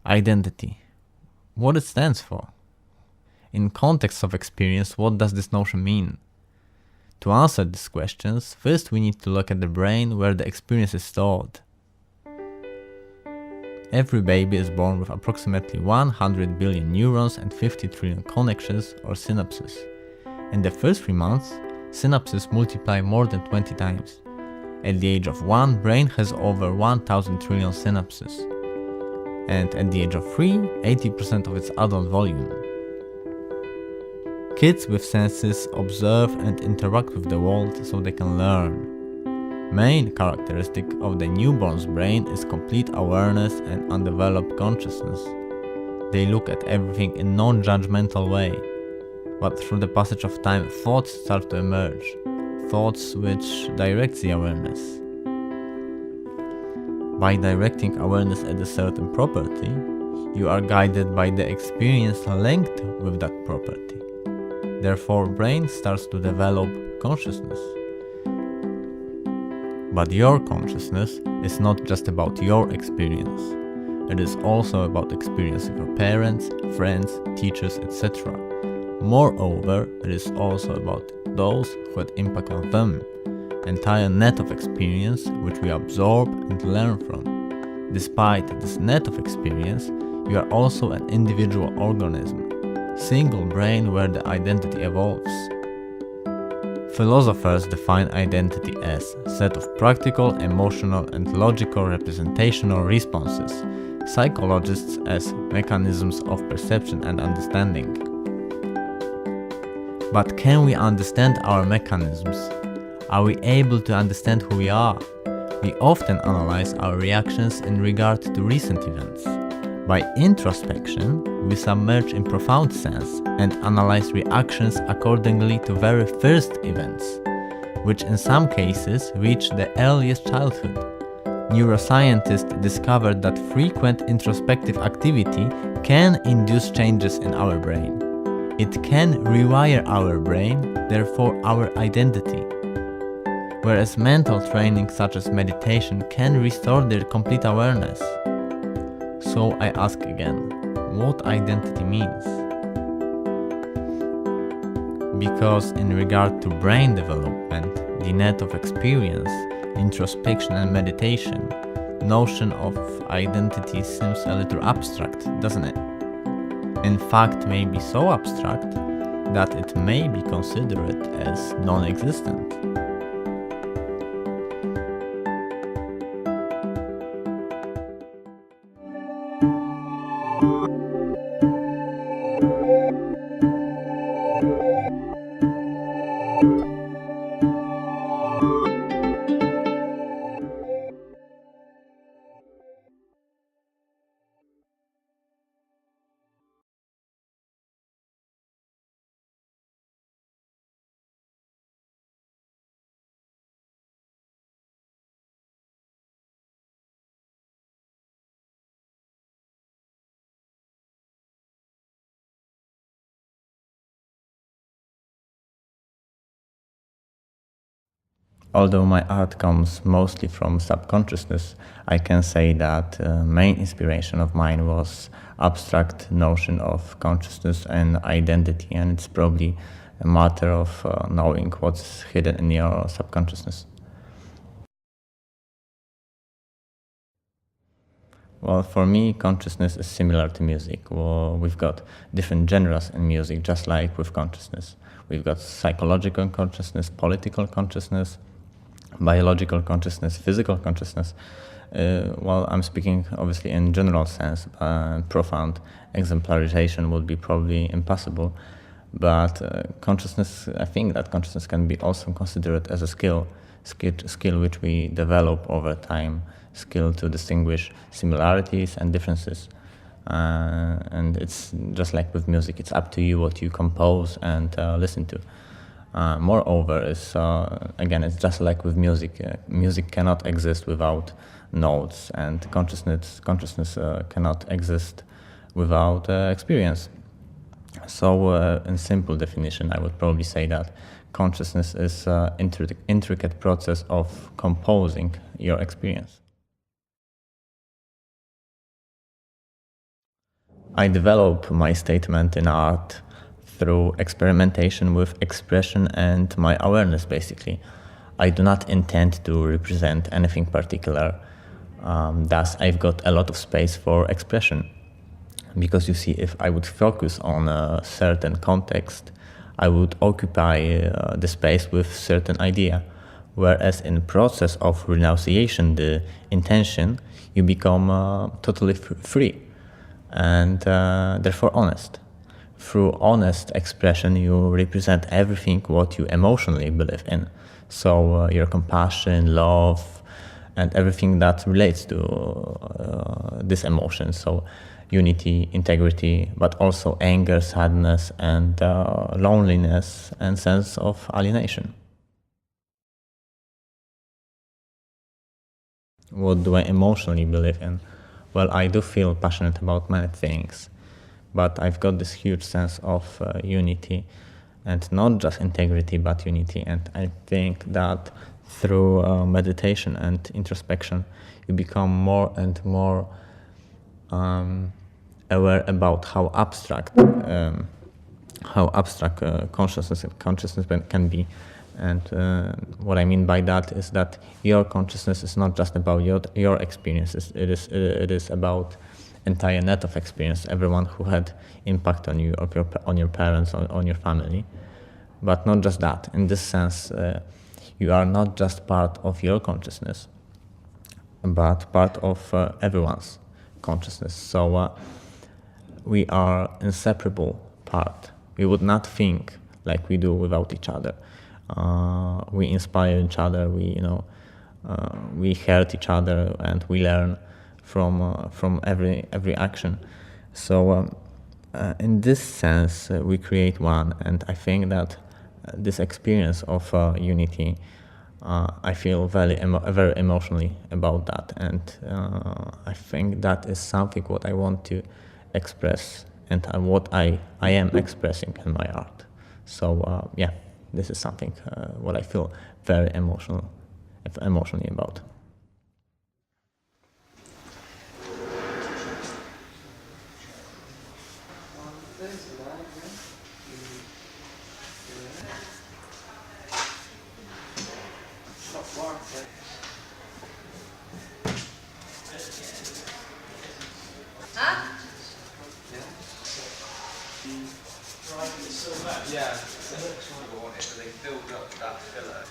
Identity. What it stands for? In context of experience, what does this notion mean? To answer these questions, first we need to look at the brain where the experience is stored. Every baby is born with approximately 100 billion neurons and 50 trillion connections or synapses. In the first 3 months, synapses multiply more than 20 times. At the age of 1, brain has over 1000 trillion synapses. And at the age of 3, 80% of its adult volume. Kids with senses observe and interact with the world so they can learn. Main characteristic of the newborn's brain is complete awareness and undeveloped consciousness. They look at everything in non-judgmental way, but through the passage of time thoughts start to emerge, thoughts which direct the awareness. By directing awareness at a certain property, you are guided by the experience linked with that property. Therefore, brain starts to develop consciousness. But your consciousness is not just about your experience. It is also about experience of your parents, friends, teachers, etc. Moreover, it is also about those who had impact on them. Entire net of experience which we absorb and learn from. Despite this net of experience, you are also an individual organism, single brain where the identity evolves. Philosophers define identity as a set of practical, emotional and logical representational responses, psychologists as mechanisms of perception and understanding. But can we understand our mechanisms? Are we able to understand who we are? We often analyze our reactions in regard to recent events. By introspection, we submerge in profound sense and analyze reactions accordingly to very first events, which in some cases reach the earliest childhood. Neuroscientists discovered that frequent introspective activity can induce changes in our brain. It can rewire our brain, therefore our identity. Whereas mental training such as meditation can restore their complete awareness. So I ask again, what identity means? Because in regard to brain development, the net of experience, introspection and meditation, notion of identity seems a little abstract, doesn't it? In fact, may be so abstract that it may be considered as non-existent. Although my art comes mostly from subconsciousness, I can say that main inspiration of mine was abstract notion of consciousness and identity, and it's probably a matter of knowing what's hidden in your subconsciousness. Well, for me, consciousness is similar to music. Well, we've got different genres in music, just like with consciousness. We've got psychological consciousness, political consciousness, biological consciousness, physical consciousness. Well, I'm speaking obviously in general sense. Profound exemplarization would be probably impossible. But consciousness, I think that consciousness can be also considered as a skill which we develop over time, skill to distinguish similarities and differences. And it's just like with music, it's up to you what you compose and listen to. Moreover, again, it's just like with music. Music cannot exist without notes, and consciousness cannot exist without experience. So, in simple definition, I would probably say that consciousness is an intricate process of composing your experience. I develop my statement in art through experimentation with expression and my awareness, basically. I do not intend to represent anything particular, thus I've got a lot of space for expression. Because you see, if I would focus on a certain context, I would occupy the space with certain idea. Whereas in the process of renunciation, the intention, you become totally free and therefore honest. Through honest expression, you represent everything what you emotionally believe in. So your compassion, love, and everything that relates to this emotion. So unity, integrity, but also anger, sadness, and loneliness and sense of alienation. What do I emotionally believe in? Well, I do feel passionate about many things, but I've got this huge sense of unity, and not just integrity, but unity. And I think that through meditation and introspection, you become more and more aware about how abstract consciousness can be. And what I mean by that is that your consciousness is not just about your experiences. It is about entire net of experience, everyone who had impact on you, on your parents, on your family. But not just that. In this sense, you are not just part of your consciousness, but part of everyone's consciousness. So we are inseparable part. We would not think like we do without each other. We inspire each other. We help each other, and we learn from every action. So in this sense, we create one, and I think that this experience of unity, I feel very emotionally about that, and I think that is something what I want to express, and what I am expressing in my art. So yeah, this is something what I feel very emotionally about. Yeah, they filled up that filler.